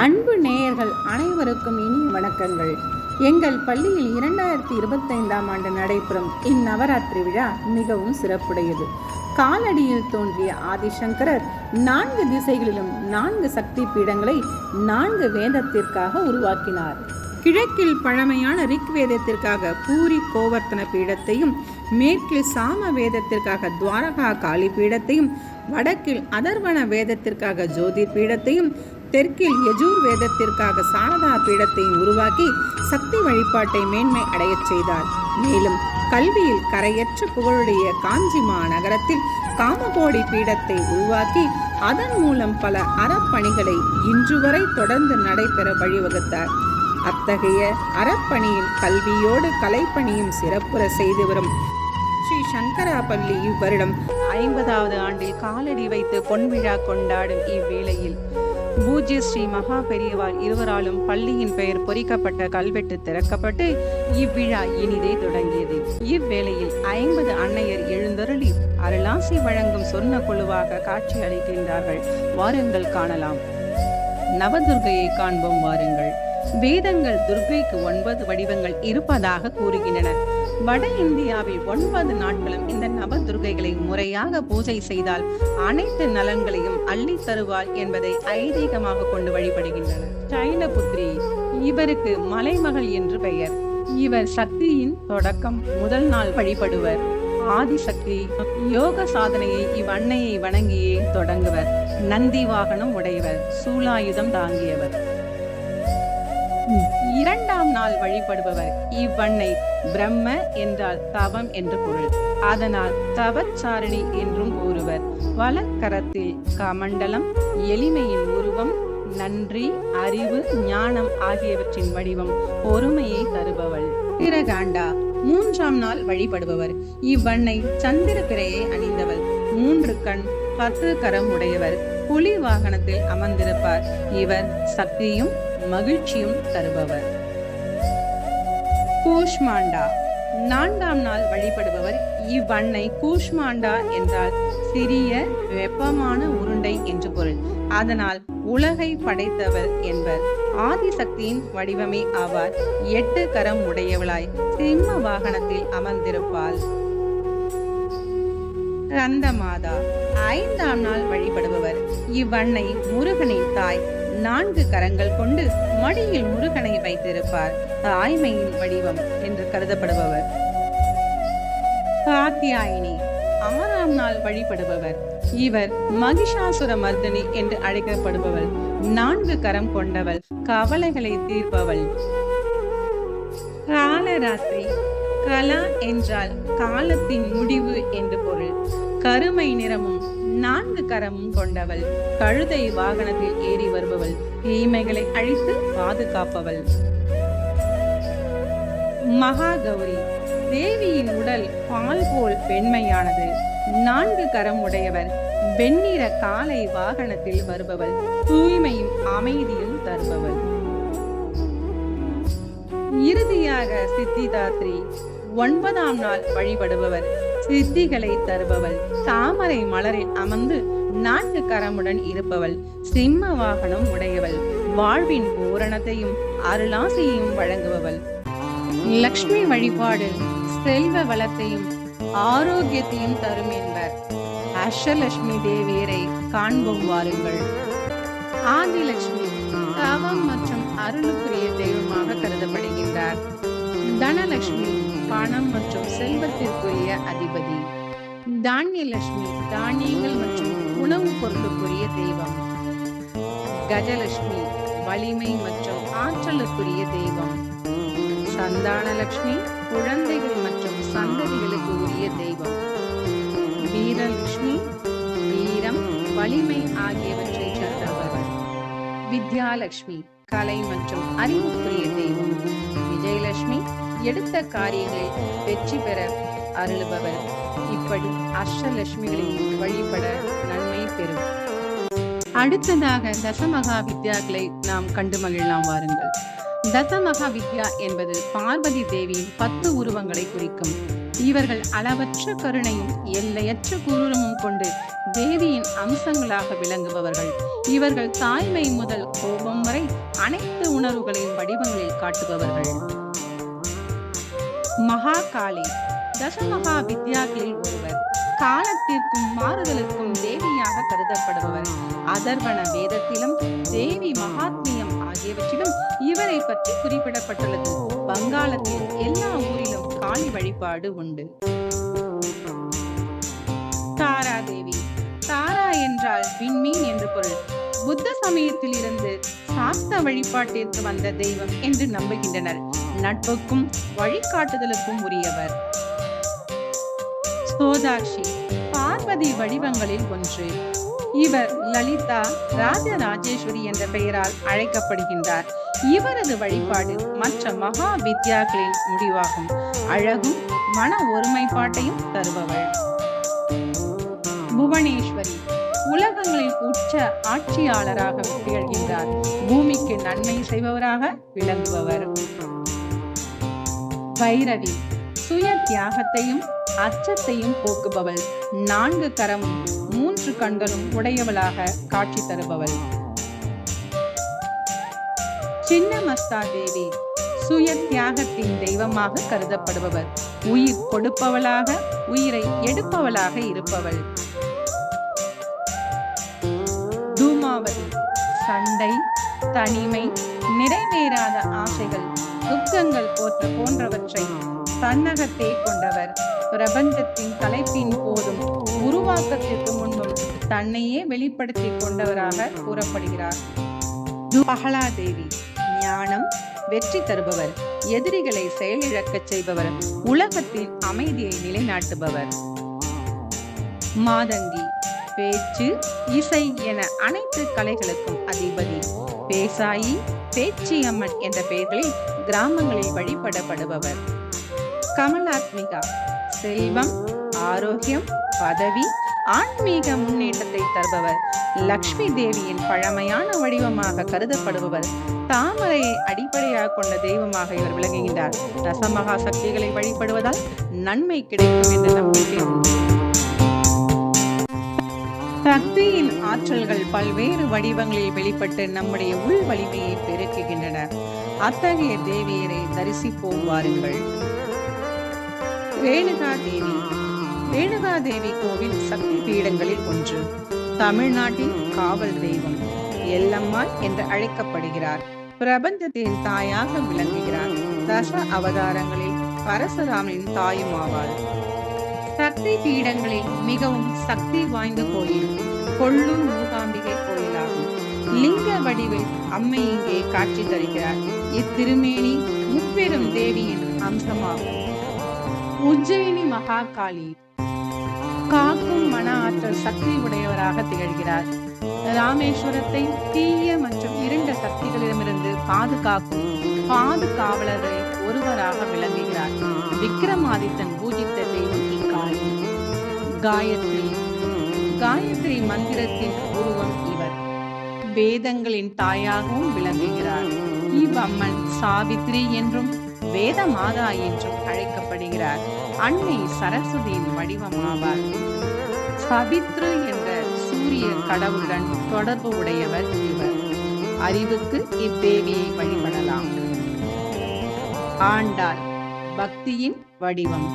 அன்பு நேயர்கள் அனைவருக்கும் இனிய வணக்கங்கள். எங்கள் பள்ளியில் 2025ஆம் ஆண்டு நடைபெறும் இந்நவராத்திரி விழா மிகவும் சிறப்புடையது. காலடியில் தோன்றிய ஆதிசங்கரர் 4 திசைகளிலும் 4 சக்தி பீடங்களை 4 வேதத்திற்காக உருவாக்கினார். கிழக்கில் பழமையான ரிக் வேதத்திற்காக பூரி கோவர்த்தன பீடத்தையும், மேற்கில் சாம வேதத்திற்காக துவாரகா காளி பீடத்தையும், வடக்கில் அதர்வன வேதத்திற்காக ஜோதிர் பீடத்தையும், தெற்கில் யஜூர் வேதத்திற்காக சாரதா பீடத்தையும் உருவாக்கி சக்தி வழிபாட்டை மேன்மை அடையச் செய்தார். மேலும் கல்வியில் கரையற்ற புகழுடைய காஞ்சி மாநகரத்தில் காமகோடி பீடத்தை உருவாக்கி அதன் மூலம் பல அறப்பணிகளை இன்று வரை தொடர்ந்து நடைபெற வழிவகுத்தார். அத்தகைய அறப்பணியில் கல்வியோடு கலைப்பணியும் சிறப்புற செய்து வரும் ஸ்ரீ சங்கரா பள்ளி இவ்வருடம் 50வது ஆண்டில் காலடி வைத்து பொன்விழா கொண்டாடும் இவ்வேளையில் பூஜ்ய ஸ்ரீ மகா பெரியவாள் இருவராலும் பள்ளியின் பெயர் பொறிக்கப்பட்ட கல்வெட்டு திறக்கப்பட்டு இவ்விழா இனிதே தொடங்கியது. இவ்வேளையில் 50 அன்னையர் எழுந்தருளி அருளாசி வழங்கும் சொர்ண குழுவாக காட்சி அளிக்கின்றார்கள். வாருங்கள் காணலாம். நவதுர்கையை காண்போம் வாருங்கள். வேதங்கள் துர்கைக்கு 9 வடிவங்கள் இருப்பதாக கூறுகின்றன. வட இந்தியாவில் 9 நாட்களும் இந்த நவதுர்கைகளை முறையாக பூஜை செய்தால் அனைத்து நலன்களையும் அள்ளி தருவாள் என்பதை ஐதீகமாக கொண்டு வழிபடுகின்றனர். சைலபுத்ரி, இவருக்கு மலைமகள் என்று பெயர். இவர் சக்தியின் தொடக்கம். முதல் நாள் வழிபடுவர். ஆதிசக்தி யோக சாதனையை இவ்வன்னையை வணங்கியே தொடங்குவர். நந்தி வாகனம் உடையவர். சூலாயுதம் தாங்கியவர். 2ஆம் நாள் வழிபடுபவர். இவ்வன்னை பிரம்ம என்றால் தவம் என்று பொருள். அதனால் தவச்சாரணி என்றும் கூறுவர். வலக்கரத்தில் கமண்டலம், எளிமையின் உருவம், நன்றி, அறிவு, ஞானம் ஆகியவற்றின் வடிவம், பொறுமையை தருபவள். திரகாண்டா 3ஆம் நாள் வழிபடுபவர். இவ்வன்னை சந்திர பிறையை அணிந்தவள். 3 கண், 10 கரம் உடையவர். புலி வாகனத்தில் அமர்ந்திருப்பார். இவர் சக்தியும் மகிழ்ச்சியும் தருபவர். கூஷ்மாண்டா 4ஆம் நாள் வழிபடுபவர். இவ்வன்னை கூஷ்மாண்டா என்றால் சிறிய வெப்பமான உருண்டை என்று பொருள். அதனால் உலகை படைத்தவர் என்பர். ஆதிசக்தியின் வடிவமே ஆவார். 8 கரம் உடையவளாய் சிம்ம வாகனத்தில் அமர்ந்திருப்பாள். கந்தமாதா 5ஆம் நாள் வழிபடுபவர். இவ்வன்னை முருகனின் தாய். 4 கரங்கள் கொண்டு மடியில் முருகனை வைத்திருப்பார். தாய்மையின் வடிவம் என்று கருதப்படுபவர். காத்தியாயினி 6ஆம் நாள் வழிபடுபவர். இவர் மகிஷாசுர மர்தினி என்று அழைக்கப்படுபவள். 4 கரம் கொண்டவள். கவலைகளை தீர்ப்பவள். காலராத்திரி, கலா என்றால் காலத்தின் முடிவு என்று பொருள். கருமை நிறமும் 4 கரமும் கொண்டவள். கழுதை வாகனத்தில் ஏறி வருபவள். தீமைகளை அழித்து பாதுகாப்பவள். மகாகௌரி, தேவியின் உடல் பால் போல் வெண்மையானது. 4 கரம் உடையவர். வெண்ணிற காலை வாகனத்தில் வருபவள். தூய்மையும் அமைதியும் தருபவள். இறுதியாக சித்திதாத்ரி 9ஆம் நாள் வழிபடுபவர். சித்திகளை தருபவள். தாமரை மலரில் அமர்ந்து 4 கரமுடன் இருப்பவள். சிம்ம வாகனம் உடையவள். வாழ்வின் பூரணத்தையும் அருளாசையும் வழங்குபவள். லக்ஷ்மி வழிபாடு செல்வ வளத்தையும் ஆரோக்கியத்தையும் தரும் என்பர். அஷ்டலட்சுமி தேவியரை காண்போம் வாருங்கள். ஆதிலட்சுமி தவம் மற்றும் அருளுக்குரிய தெய்வமாக கருதப்படுகின்றார். தனலட்சுமி பணம் மற்றும் செல்வத்திற்குரிய அதிபதி. தானியலட்சுமி தானியங்கள் மற்றும் உணவுப் பொருளுக்குரிய தெய்வம். கஜலட்சுமி வலிமை மற்றும் ஆற்றலுக்குரிய தெய்வம். சந்தானலட்சுமி குழந்தைகள் மற்றும் சந்ததிகளுக்கு உரிய தெய்வம். வீரலட்சுமி வீரம், வலிமை ஆகியவற்றை சேர்ந்தவர்கள். வித்யாலட்சுமி கலை மற்றும் அறிவுக்குரிய தெய்வம். விஜயலட்சுமி எடுத்த காரியங்களில் வெற்றி பெற அருளுபவர். இப்படி அஷ்டலட்சுமிகளின் வழிபட நன்மை பெறும். அடுத்ததாக தசமகா வித்யாக்களை நாம் கண்டு மகிழலாம் வாருங்கள். தசமகா வித்யா என்பது பார்வதி தேவியின் 10 உருவங்களை குறிக்கும். இவர்கள் அளவற்ற கருணையும் எல்லையற்ற குரூரமும் கொண்டு தேவியின் அம்சங்களாக விளங்குபவர்கள். இவர்கள் தாய்மை முதல் கோபம் வரை அனைத்து உணர்வுகளின் வடிவங்களில் காட்டுபவர்கள். மகாகாளி தசமகா வித்யாக்களில் ஒருவர். காலத்திற்கும் மாறுதலுக்கும் தேவியாக கருதப்படுபவர். அதர்வன வேதத்திலும் தேவி மகாத்மியம் ஆகியவற்றிலும் இவரை பற்றி குறிப்பிடப்பட்டுள்ளது. வங்காளத்தில் எல்லா ஊரிலும் காளி வழிபாடு உண்டு. தாரா தேவி. தாரா என்றால் விண்மீன் என்று பொருள். புத்த சமயத்தில் இருந்து சாஸ்த வழிபாட்டிற்கு வந்த தெய்வம் என்று நம்புகின்றனர். நட்புக்கும் வழிகாட்டுதலுக்கும் உரியவர். சோதாக்ஷி பார்வதி வடிவங்களில் ஒன்று. இவர் லலிதா ராஜராஜேஸ்வரி என்ற பெயரால் அழைக்கப்படுகின்றார். இவரது வழிபாடு மற்ற மகா வித்யாக்களின் முடிவாகும். அழகும் மன ஒருமைப்பாட்டையும் தருபவள். புவனேஸ்வரி உலகங்களின் உச்ச ஆட்சியாளராக திகழ்கின்றார். பூமிக்கு நன்மை செய்பவராக விளங்குபவர். பைரவி சுய தியாகத்தையும் அச்சத்தையும் போக்குபவள். 4 கரமும் 3 கண்களும் உடையவளாக காட்சி தருபவள். சின்னமஸ்தா தேவி சுய தியாகத்தின் தெய்வமாக கருதப்படுபவர். உயிர் கொடுப்பவளாக உயிரை எடுப்பவளாக இருப்பவள். தூமாவதி சண்டை, தனிமை, நிறைவேறாத ஆசைகள், துக்கங்கள் போன்றவற்றை தன்னகத்தே கொண்டவர். பிரபஞ்சத்தின் தலைப்பின் போதும் உருவாக்கத்திற்கு முன்பும் தன்னையே வெளிப்படுத்தி கொண்டவராக கூறப்படுகிறார். பகலாதேவி ஞானம், வெற்றி தருபவர். எதிரிகளை செயலிழக்கச் செய்பவர். உலகத்தின் அமைதியை நிலைநாட்டுபவர். மாதங்கி பேச்சு, இசை என அனைத்து கலைகளுக்கும் அதிபதி. பேசாயி, பேச்சியம்மன் என்ற பெயர்களில் கிராமங்களில் வழிபடப்படுபவர். கமலாத்மிகா செல்வம், ஆரோக்கியம், பதவி, ஆன்மீக முன்னேற்றத்தை தருபவர். லக்ஷ்மி தேவியின் பழமையான வடிவமாக கருதப்படுபவர். தாமரையை அடிப்படையாக கொண்ட தெய்வமாக இவர் விளங்குகின்றார். ரசமகா சக்திகளை வழிபடுவதால் நன்மை கிடைக்கும் என்ற நம்பிக்கை உண்டு. சக்தியின் ஆற்றல்கள் பல்வேறு வடிவங்களில் வெளிப்பட்டு நம்முடைய உள் வலிமையை பெருக்குகின்றன. அத்தகைய தேவியரை தரிசிப்போம் வாருங்கள். ரேணுகா தேவி. ரேணுகா தேவி கோவில் சக்தி பீடங்களில் ஒன்று. தமிழ்நாட்டின் காவல் தெய்வம். எல்லம்மாள் என்று அழைக்கப்படுகிறார். பிரபஞ்சத்தின் தாயாக விளங்குகிறார். தச அவதாரங்களில் பரசுராமனின் தாயும் ஆவார். சக்தி பீடங்களில் மிகவும் சக்தி வாய்ந்த கோயில் கொள்ளூர் மூகாம்பிகை கோயிலாகும். லிங்க வடிவில் அம்மை இங்கே காட்சி தருகிறார். இத்திருமேனி முப்பெரும் தேவியின் அம்சமாகும். உஜ்ஜயினி மகாகாளி காக்கும் மன ஆற்றல் சக்தி உடையவராக திகழ்கிறார். ராமேஸ்வரத்தை தீய மற்றும் இருண்ட சக்திகளிடமிருந்து பாதுகாக்கும் பாதுகாவலர்களில் ஒருவராக விளங்குகிறார். விக்ரமாதித்தன் பூஜித்த தெய்வம் இக்காளி. காயத்ரி. காயத்ரி மந்திரத்தின் உருவம் இவர். வேதங்களின் தாயாகவும் விளங்குகிறார். இவ்வம்மன் சாவித்ரி என்றும் வேத மாதா என்றும் அழைக்கப்படுகிறார். அன்னை சரஸ்வதியின் வடிவமாவார். சவித்ரு என்ற சூரிய கடவுளுடன் தொடர்பு உடையவர் இவர். அறிவுக்கு இத்தேவியை வழிபடலாம். ஆண்டாள் பக்தியின் வடிவம்.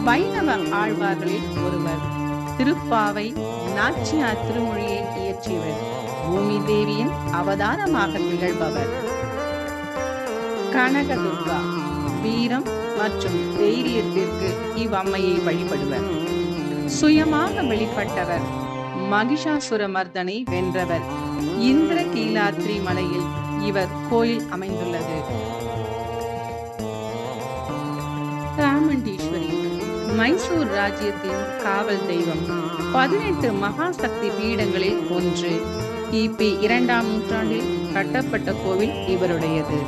வைணவ ஆழ்வார்களில் ஒருவர். திருப்பாவை, நாச்சியார் திருமொழியை இயற்றியவர். பூமி தேவியின் அவதாரமாக திகழ்பவர். கனகதுர்கா வீரம் மற்றும் தைரியத்திற்கு இவ்வம்மையை வழிபடுவர். சுயமாக வெளிப்பட்டவர். மகிஷாசுரமர்தனை வென்றவர். இந்திர கீலாத்ரி மலையில் இவர் கோயில் அமைந்துள்ளது. சாமுண்டீஸ்வரி மைசூர் ராஜ்யத்தின் காவல் தெய்வம். 18 மகா சக்தி பீடங்களில் ஒன்று. கிபி 2ஆம் நூற்றாண்டில் கட்டப்பட்ட கோவில் இவருடையது.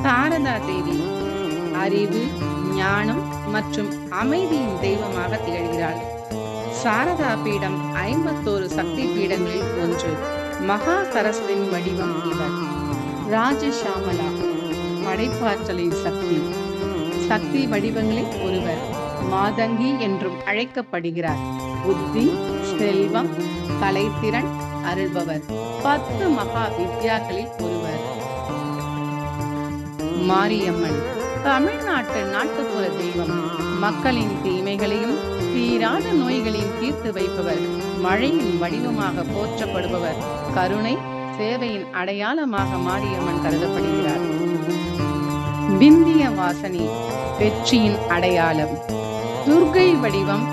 சாரதா தேவி அறிவு, ஞானம் மற்றும் அமைதியின் தெய்வமாக திகழ்கிறாள். சாரதா பீடம் 51 சக்தி பீடங்களில் ஒன்று. மகா சரஸ்வதியின் வடிவம் இவர். ராஜஷாமலா படைப்பாற்றலின் சக்தி. சக்தி வடிவங்களில் ஒருவர். மாதங்கி என்றும் அழைக்கப்படுகிறார். புத்தி, செல்வம், கலைத்திறன் அருள்பவர். 10 மகா வித்யாக்களில் ஒருவர். மாரியம்மன் தமிழ்நாட்டு நாட்டுப்புற தெய்வம். மக்களின் தீமைகளையும் தீராத நோய்களையும் தீர்த்து வைப்பவர். மழையின் வடிவமாக போற்றப்படுபவர். கருணை சேவையின் அடையாளமாக மாரியம்மன் கருதப்படுகிறார். விந்திய வாசனி வெற்றியின் அடையாளம். துர்க்கை வடிவம்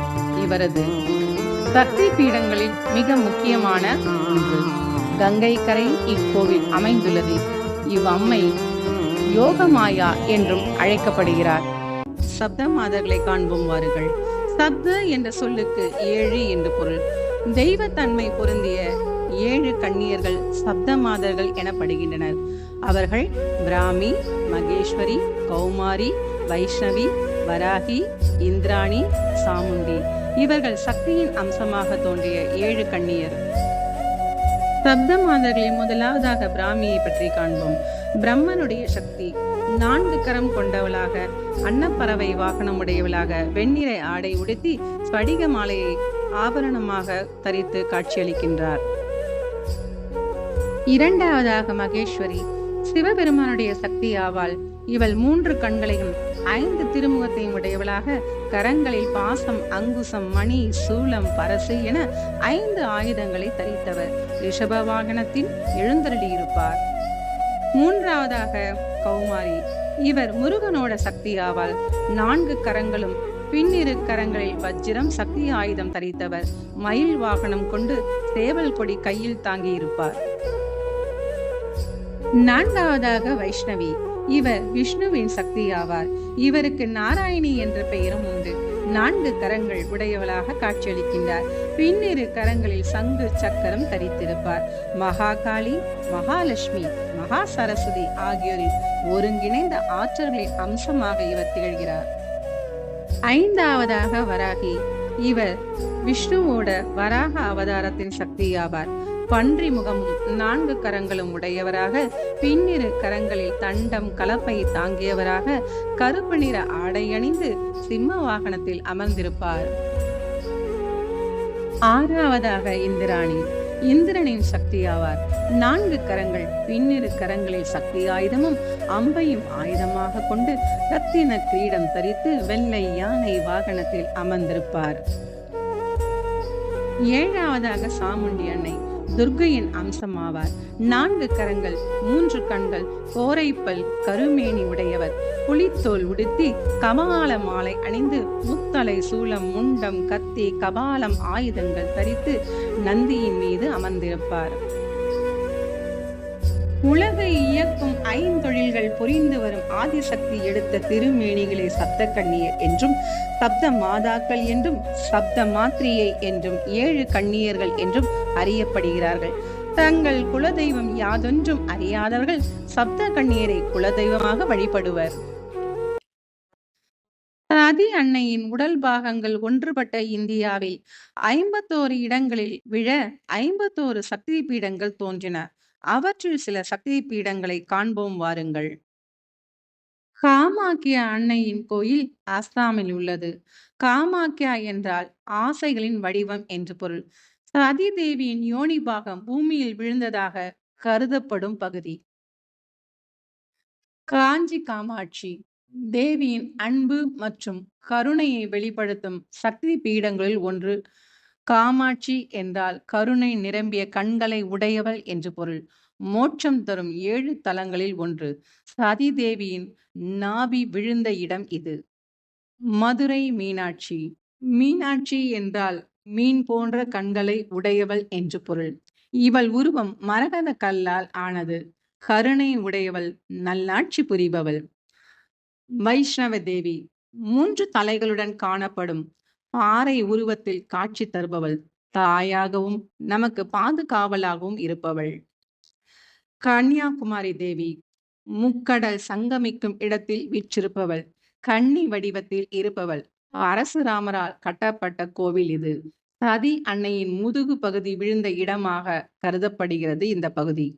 இவரது. சக்தி பீடங்களில் மிக முக்கியமான ஒன்று. கங்கை கரையில் இக்கோவில் அமைந்துள்ளது. இவ்வம்மை யோகமாயா என்றும் அழைக்கப்படுகிறார். சப்த மாதர்களை காண்போம் வாருங்கள். சப்த என்ற சொல்லுக்கு 7 என்று பொருள். தெய்வத்தன்மை பொருந்திய 7 கன்னியர்கள் சப்த மாதர்கள் எனப்படுகின்றனர். அவர்கள் பிராமி, மகேஸ்வரி, கௌமாரி, வைஷ்ணவி, வராகி, இந்திராணி, சாமுண்டி. இவர்கள் சக்தியின் அம்சமாக தோன்றிய 7 கன்னியர். சப்த மாதர்களில் முதலாவதாக பிராமியை பற்றி காண்போம். பிரம்மனுடைய சக்தி 4 கரம் கொண்டவளாக, அன்னப்பறவை வாகனம் உடையவளாக, வெண்ணிறை ஆடை உடுத்தி ஸ்படிக மாலையை ஆபரணமாக தரித்து காட்சியளிக்கின்றார். இரண்டாவதாக மகேஸ்வரி சிவபெருமானுடைய சக்தி ஆவாள். இவள் 3 கண்களையும் 5 திருமுகத்தையும் உடையவளாக, கரங்களில் பாசம், அங்குசம், மணி, சூலம், பரசு என 5 ஆயுதங்களை தரித்தவர். ரிஷப வாகனத்தில் எழுந்தருளியிருப்பார். மூன்றாவதாக கௌமாரி. இவர் முருகனோட சக்தி ஆவாள். 4 கரங்களும் பின்னிரு கரங்களில் வஜ்ரம் சக்தி ஆயுதம் தரித்தவர். மயில் வாகனம் கொண்டு சேவல் கொடி கையில் தாங்கி இருப்பார். நான்காவதாக வைஷ்ணவி. இவர் விஷ்ணுவின் சக்தி ஆவார். இவருக்கு நாராயணி என்ற பெயரும் உண்டு. 4 கரங்கள் உடையவளாக காட்சியளிக்கின்றார். பின்னிரு கரங்களில் சங்கு சக்கரம் தரித்திருப்பார். மகாகாளி, மகாலட்சுமி, மகா சரஸ்வதி ஆகியோரின் ஒருங்கிணைந்த ஆற்றல்களின் அம்சமாக இவர் திகழ்கிறார். ஐந்தாவதாக வராகி. இவர் விஷ்ணுவோட வராக அவதாரத்தின் சக்தி ஆவார். பன்றி முகமும் 4 கரங்களும் உடையவராக, பின்னிரு கரங்களில் தண்டம் கலப்பை தாங்கியவராக, கருப்பு நிற ஆடை அணிந்து சிம்ம வாகனத்தில் அமர்ந்திருப்பார். ஆறாவதாக இந்திராணி. இந்திரனின் சக்தி ஆவார். 4 கரங்கள், பின்னிரு கரங்களில் சக்தி ஆயுதமும் அம்பையும் ஆயுதமாக கொண்டு ரத்தின கிரீடம் தரித்து வெள்ளை யானை வாகனத்தில் அமர்ந்திருப்பார். ஏழாவதாக சாமுண்டி அன்னை. துர்க்கையின் அம்சமாவார். 4 கரங்கள், 3 கண்கள், கோரைப்பல், கருமேனி உடையவர். புலித்தோல் உடுத்தி கபால மாலை அணிந்து முத்தலை, சூலம், முண்டம், கத்தி, கபாலம் ஆயுதங்கள் தரித்து நந்தியின் மீது அமர்ந்திருப்பார். உலகை இயக்கும் 5 தொழில்கள் புரிந்து வரும் ஆதிசக்தி எடுத்த திருமேனிகளை சப்த கன்னியர் என்றும், சப்த மாதாக்கள் என்றும், சப்த மாத்திரியை என்றும், 7 கன்னியர்கள் என்றும் அறியப்படுகிறார்கள். தங்கள் குலதெய்வம் யாதொன்றும் அறியாதவர்கள் சப்த கன்னியரை குலதெய்வமாக வழிபடுவர். சதி அன்னையின் உடல் பாகங்கள் ஒன்றுபட்ட இந்தியாவில் 51 இடங்களில் விழ 51 சக்தி பீடங்கள் தோன்றின. அவற்றில் சில சக்தி பீடங்களை காண்போம் வாருங்கள். காமாக்கியா அன்னையின் கோயில் அஸ்ஸாமில் உள்ளது. காமாக்கியா என்றால் ஆசைகளின் வடிவம் என்று பொருள். சதி தேவியின் யோனி பாகம் பூமியில் விழுந்ததாக கருதப்படும் பகுதி. காஞ்சி காமாட்சி தேவியின் அன்பு மற்றும் கருணையை வெளிப்படுத்தும் சக்தி பீடங்களில் ஒன்று. காமாட்சி என்றால் கருணை நிரம்பிய கண்களை உடையவள் என்று பொருள். மோட்சம் தரும் 7 தலங்களில் ஒன்று. சதி தேவியின் நாபி விழுந்த இடம் இது. மதுரை மீனாட்சி. மீனாட்சி என்றால் மீன் போன்ற கண்களை உடையவள் என்று பொருள். இவள் உருவம் மரகத கல்லால் ஆனது. கருணை உடையவள், நல்லாட்சி புரிபவள். வைஷ்ணவ தேவி 3 தலைகளுடன் காணப்படும் பாறை உருவத்தில் காட்சி தருபவள். தாயாகவும் நமக்கு பாதுகாவலாகவும் இருப்பவள். கன்னியாகுமரி தேவி முக்கடல் சங்கமிக்கும் இடத்தில் வீற்றிருப்பவள். கன்னி வடிவத்தில் இருப்பவள். அரசுராமரால் கட்டப்பட்ட கோவில் இது. சதி அன்னையின் முதுகு பகுதி விழுந்த இடமாக கருதப்படுகிறது இந்த பகுதி.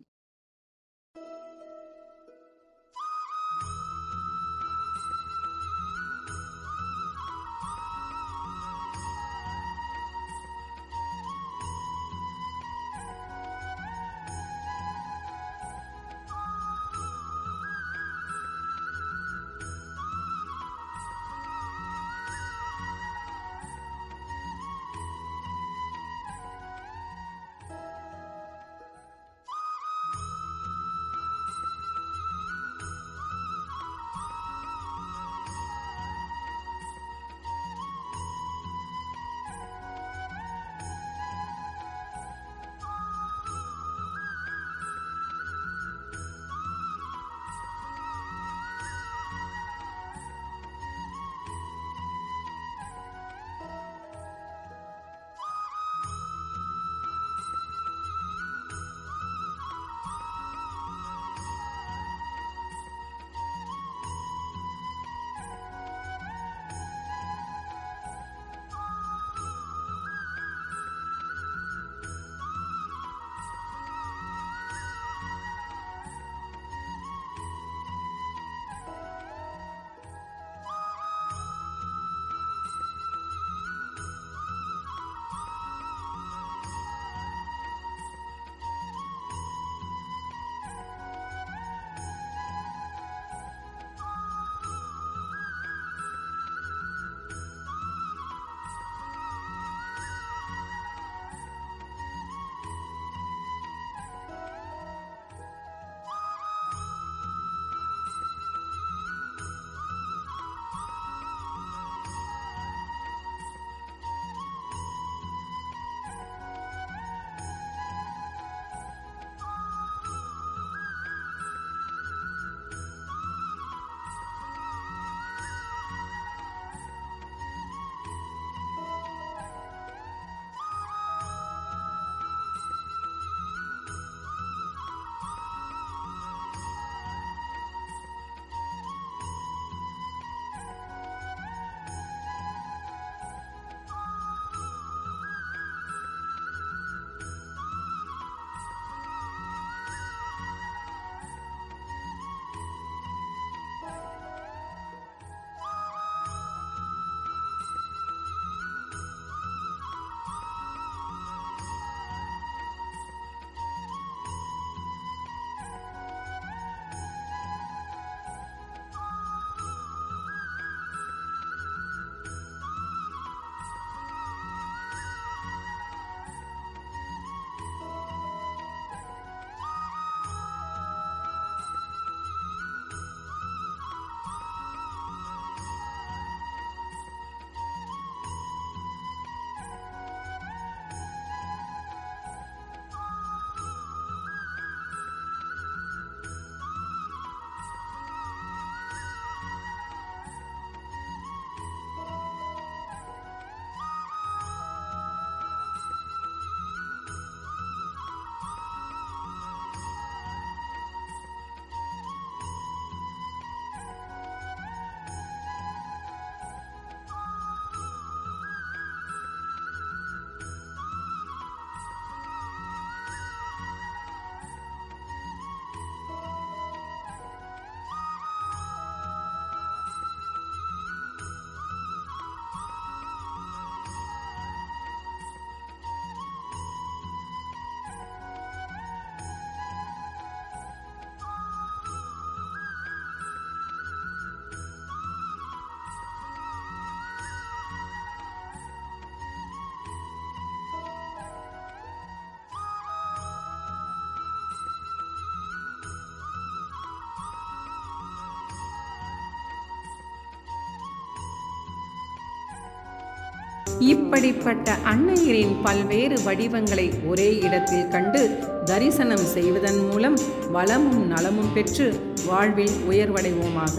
இப்படிப்பட்ட அன்னையரின் பல்வேறு வடிவங்களை ஒரே இடத்தில் கண்டு தரிசனம் செய்வதன் மூலம் வளமும் நலமும் பெற்று வாழ்வில் உயர்வடைவோமாக.